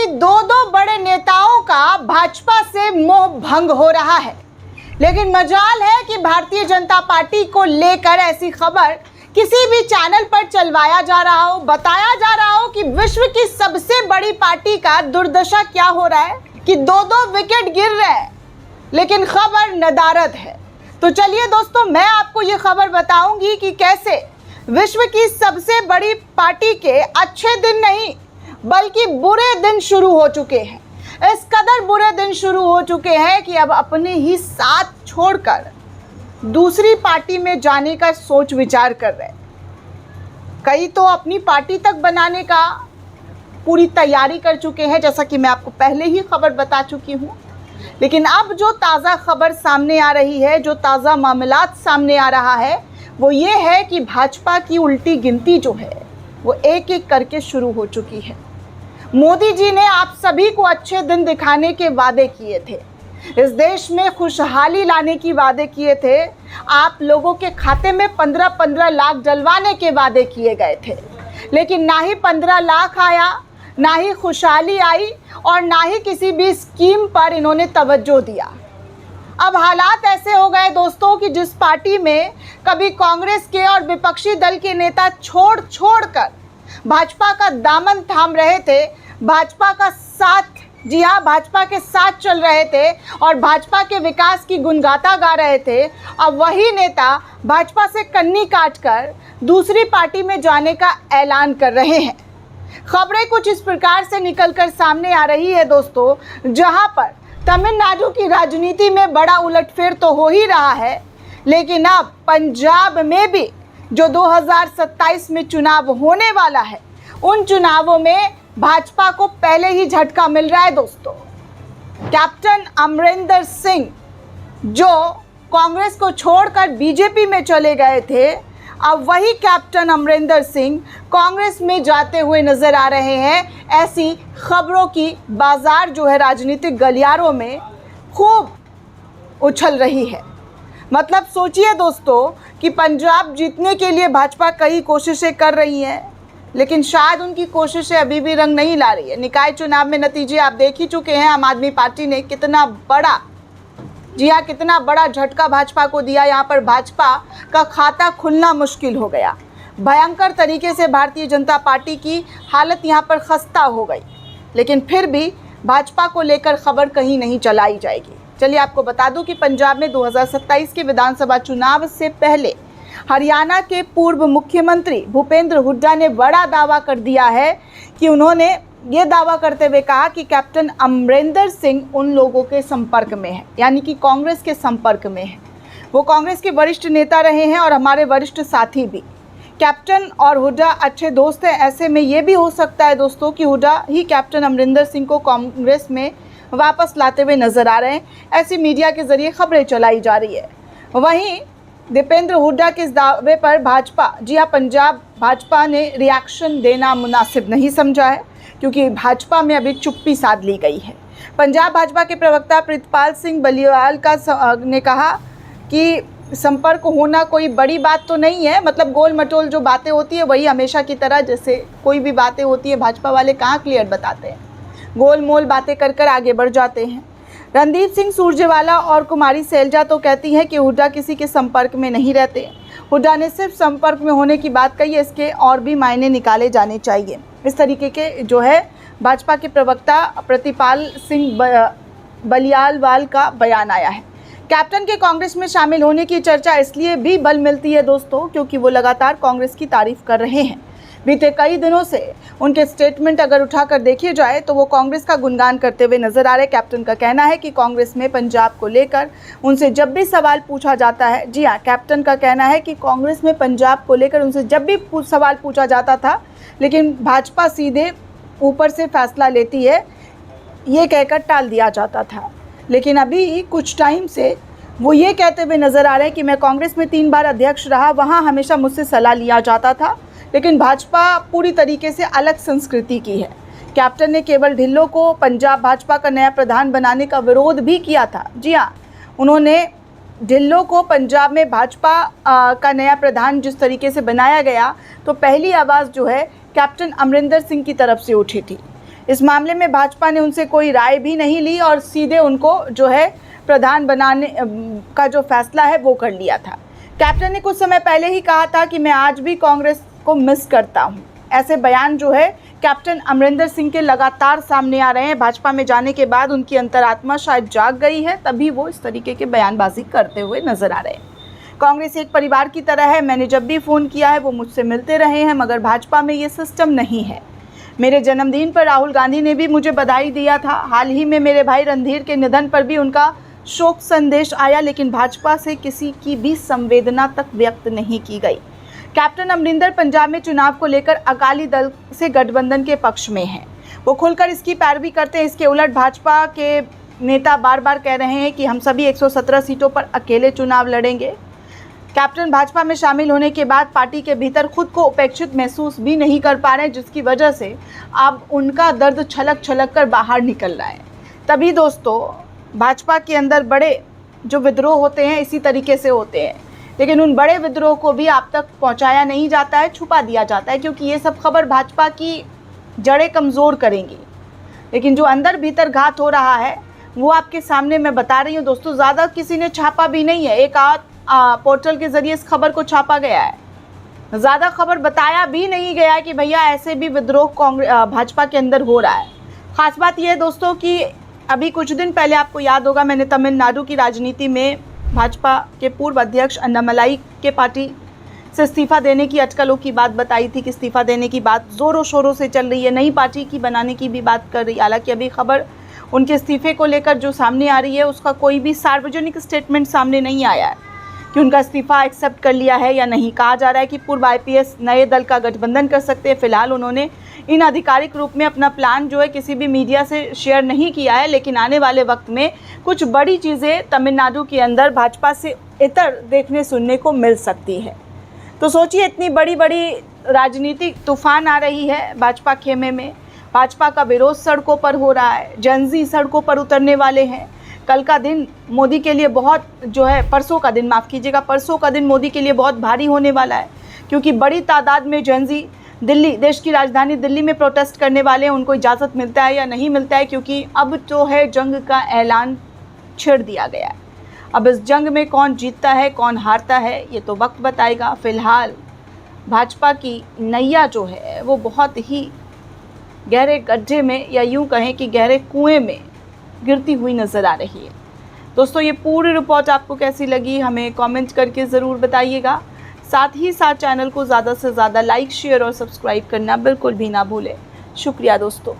कि दो दो बड़े नेताओं का भाजपा से मोह भंग हो रहा है। लेकिन मजाल है कि भारतीय जनता पार्टी को लेकर ऐसी खबर किसी भी चैनल पर चलवाया जा रहा हो, बताया जा रहा हो कि विश्व की सबसे बड़ी पार्टी का दुर्दशा क्या हो रहा है कि दो दो विकेट गिर रहे हैं, लेकिन खबर नदारद है। तो चलिए दोस्तों, मैं आपको ये खबर बताऊंगी कि कैसे विश्व की सबसे बड़ी पार्टी के अच्छे दिन नहीं बल्कि बुरे दिन शुरू हो चुके हैं। इस कदर बुरे दिन शुरू हो चुके हैं कि अब अपने ही साथ छोड़कर दूसरी पार्टी में जाने का सोच विचार कर रहे हैं। कई तो अपनी पार्टी तक बनाने का पूरी तैयारी कर चुके हैं, जैसा कि मैं आपको पहले ही खबर बता चुकी हूँ। लेकिन अब जो ताज़ा खबर सामने आ रही है, जो ताज़ा मामलात सामने आ रहा है, वो ये है कि भाजपा की उल्टी गिनती जो है वो एक एक करके शुरू हो चुकी है। मोदी जी ने आप सभी को अच्छे दिन दिखाने के वादे किए थे, इस देश में खुशहाली लाने की वादे किए थे, आप लोगों के खाते में 15-15 लाख डलवाने के वादे किए गए थे। लेकिन ना ही 15 लाख आया, ना ही खुशहाली आई और ना ही किसी भी स्कीम पर इन्होंने तवज्जो दिया। अब हालात ऐसे हो गए दोस्तों कि जिस पार्टी में कभी कांग्रेस के और विपक्षी दल के नेता छोड़ कर भाजपा का दामन थाम रहे थे, भाजपा का साथ, जी हाँ, भाजपा के साथ चल रहे थे और भाजपा के विकास की गुणगाथा गा रहे थे, अब वही नेता भाजपा से कन्नी काटकर दूसरी पार्टी में जाने का ऐलान कर रहे हैं। खबरें कुछ इस प्रकार से निकलकर सामने आ रही है दोस्तों, जहां पर तमिलनाडु की राजनीति में बड़ा उलटफेर तो हो ही रहा है, लेकिन अब पंजाब में भी जो 2027 में चुनाव होने वाला है, उन चुनावों में भाजपा को पहले ही झटका मिल रहा है दोस्तों। कैप्टन अमरिंदर सिंह जो कांग्रेस को छोड़कर बीजेपी में चले गए थे, अब वही कैप्टन अमरिंदर सिंह कांग्रेस में जाते हुए नजर आ रहे हैं। ऐसी खबरों की बाजार जो है राजनीतिक गलियारों में खूब उछल रही है। मतलब सोचिए दोस्तों कि पंजाब जीतने के लिए भाजपा कई कोशिशें कर रही है, लेकिन शायद उनकी कोशिशें अभी भी रंग नहीं ला रही है। निकाय चुनाव में नतीजे आप देख ही चुके हैं। आम आदमी पार्टी ने कितना बड़ा, जी हाँ, कितना बड़ा झटका भाजपा को दिया। यहाँ पर भाजपा का खाता खुलना मुश्किल हो गया। भयंकर तरीके से भारतीय जनता पार्टी की हालत यहाँ पर खस्ता हो गई। लेकिन फिर भी भाजपा को लेकर खबर कहीं नहीं चलाई जाएगी। चलिए आपको बता दूं कि पंजाब में 2027 के विधानसभा चुनाव से पहले हरियाणा के पूर्व मुख्यमंत्री भूपेंद्र हुड्डा ने बड़ा दावा कर दिया है कि उन्होंने ये दावा करते हुए कहा कि कैप्टन अमरिंदर सिंह उन लोगों के संपर्क में है, यानी कि कांग्रेस के संपर्क में है। वो कांग्रेस के वरिष्ठ नेता रहे हैं और हमारे वरिष्ठ साथी भी। कैप्टन और हुड्डा अच्छे दोस्त हैं। ऐसे में ये भी हो सकता है दोस्तों कि हुड्डा ही कैप्टन अमरिंदर सिंह को कांग्रेस में वापस लाते हुए नजर आ रहे हैं। ऐसी मीडिया के जरिए खबरें चलाई जा रही है। वहीं दीपेंद्र हुड्डा के इस दावे पर भाजपा, जी हाँ, पंजाब भाजपा ने रिएक्शन देना मुनासिब नहीं समझा है, क्योंकि भाजपा में अभी चुप्पी साध ली गई है। पंजाब भाजपा के प्रवक्ता प्रीतपाल सिंह बलियाल ने कहा कि संपर्क होना कोई बड़ी बात तो नहीं है। मतलब गोल मटोल जो बातें होती है वही हमेशा की तरह, जैसे कोई भी बातें होती है भाजपा वाले कहाँ क्लियर बताते हैं, गोल मोल बातें कर आगे बढ़ जाते हैं। रणदीप सिंह सुरजेवाला और कुमारी सैलजा तो कहती हैं कि हुड्डा किसी के संपर्क में नहीं रहते। हुड्डा ने सिर्फ संपर्क में होने की बात कही है, इसके और भी मायने निकाले जाने चाहिए। इस तरीके के जो है भाजपा के प्रवक्ता प्रतिपाल सिंह बलियालवाल का बयान आया है। कैप्टन के कांग्रेस में शामिल होने की चर्चा इसलिए भी बल मिलती है दोस्तों क्योंकि वो लगातार कांग्रेस की तारीफ कर रहे हैं। बीते कई दिनों से उनके स्टेटमेंट अगर उठाकर देखिए जाए तो वो कांग्रेस का गुणगान करते हुए नजर आ रहे। कैप्टन का कहना है कि कांग्रेस में पंजाब को लेकर उनसे जब भी सवाल पूछा जाता है, जी हाँ, कैप्टन का कहना है कि कांग्रेस में पंजाब को लेकर उनसे जब भी सवाल पूछा जाता था, लेकिन भाजपा सीधे ऊपर से फैसला लेती है, ये कहकर टाल दिया जाता था। लेकिन अभी कुछ टाइम से वो ये कहते हुए नजर आ रहे हैं कि मैं कांग्रेस में 3 बार अध्यक्ष रहा, वहाँ हमेशा मुझसे सलाह लिया जाता था, लेकिन भाजपा पूरी तरीके से अलग संस्कृति की है। कैप्टन ने केवल ढिल्लों को पंजाब भाजपा का नया प्रधान बनाने का विरोध भी किया था। जी हाँ, उन्होंने ढिल्लों को पंजाब में भाजपा का नया प्रधान जिस तरीके से बनाया गया, तो पहली आवाज़ जो है कैप्टन अमरिंदर सिंह की तरफ से उठी थी। इस मामले में भाजपा ने उनसे कोई राय भी नहीं ली और सीधे उनको जो है प्रधान बनाने का जो फैसला है वो कर लिया था। कैप्टन ने कुछ समय पहले ही कहा था कि मैं आज भी कांग्रेस को मिस करता हूं। ऐसे बयान जो है कैप्टन अमरिंदर सिंह के लगातार सामने आ रहे हैं। भाजपा में जाने के बाद उनकी अंतरात्मा शायद जाग गई है, तभी वो इस तरीके के बयानबाजी करते हुए नजर आ रहे हैं। कांग्रेस एक परिवार की तरह है, मैंने जब भी फ़ोन किया है वो मुझसे मिलते रहे हैं, मगर भाजपा में ये सिस्टम नहीं है। मेरे जन्मदिन पर राहुल गांधी ने भी मुझे बधाई दिया था। हाल ही में मेरे भाई रणधीर के निधन पर भी उनका शोक संदेश आया, लेकिन भाजपा से किसी की भी संवेदना तक व्यक्त नहीं की गई। कैप्टन अमरिंदर पंजाब में चुनाव को लेकर अकाली दल से गठबंधन के पक्ष में हैं। वो खुलकर इसकी पैरवी करते हैं। इसके उलट भाजपा के नेता बार बार कह रहे हैं कि हम सभी 117 सीटों पर अकेले चुनाव लड़ेंगे। कैप्टन भाजपा में शामिल होने के बाद पार्टी के भीतर खुद को उपेक्षित महसूस भी नहीं कर पा रहे हैं, जिसकी वजह से अब उनका दर्द छलक छलक कर बाहर निकल रहा है। तभी दोस्तों, भाजपा के अंदर बड़े जो विद्रोह होते हैं इसी तरीके से होते हैं, लेकिन उन बड़े विद्रोह को भी आप तक पहुंचाया नहीं जाता है, छुपा दिया जाता है, क्योंकि ये सब खबर भाजपा की जड़ें कमज़ोर करेंगी। लेकिन जो अंदर भीतर घात हो रहा है वो आपके सामने मैं बता रही हूँ दोस्तों। ज़्यादा किसी ने छापा भी नहीं है, एक पोर्टल के ज़रिए इस खबर को छापा गया है। ज़्यादा खबर बताया भी नहीं गया है कि भैया ऐसे भी विद्रोह भाजपा के अंदर हो रहा है। ख़ास बात यह है दोस्तों कि अभी कुछ दिन पहले आपको याद होगा, मैंने तमिलनाडु की राजनीति में भाजपा के पूर्व अध्यक्ष अन्नामलाई के पार्टी से इस्तीफा देने की अटकलों की बात बताई थी कि इस्तीफा देने की बात ज़ोरों शोरों से चल रही है, नई पार्टी की बनाने की भी बात कर रही है। हालांकि अभी खबर उनके इस्तीफे को लेकर जो सामने आ रही है उसका कोई भी सार्वजनिक स्टेटमेंट सामने नहीं आया है कि उनका इस्तीफा एक्सेप्ट कर लिया है या नहीं। कहा जा रहा है कि पूर्व IPS नए दल का गठबंधन कर सकते हैं। फिलहाल उन्होंने इन आधिकारिक रूप में अपना प्लान जो है किसी भी मीडिया से शेयर नहीं किया है, लेकिन आने वाले वक्त में कुछ बड़ी चीज़ें तमिलनाडु के अंदर भाजपा से इतर देखने सुनने को मिल सकती है। तो सोचिए, इतनी बड़ी बड़ी राजनीतिक तूफान आ रही है भाजपा खेमे में। भाजपा का विरोध सड़कों पर हो रहा है, जनजी सड़कों पर उतरने वाले हैं। कल का दिन मोदी के लिए बहुत जो है, परसों का दिन माफ़ कीजिएगा, परसों का दिन मोदी के लिए बहुत भारी होने वाला है, क्योंकि बड़ी तादाद में जनजी दिल्ली, देश की राजधानी दिल्ली में प्रोटेस्ट करने वाले हैं। उनको इजाज़त मिलता है या नहीं मिलता है, क्योंकि अब जो है जंग का ऐलान छेड़ दिया गया है। अब इस जंग में कौन जीतता है कौन हारता है ये तो वक्त बताएगा। फ़िलहाल भाजपा की नैया जो है वो बहुत ही गहरे गड्ढे में, या यूँ कहें कि गहरे कुएँ में गिरती हुई नज़र आ रही है। दोस्तों, ये पूरी रिपोर्ट आपको कैसी लगी हमें कमेंट करके ज़रूर बताइएगा। साथ ही साथ चैनल को ज़्यादा से ज़्यादा लाइक, शेयर और सब्सक्राइब करना बिल्कुल भी ना भूलें। शुक्रिया दोस्तों।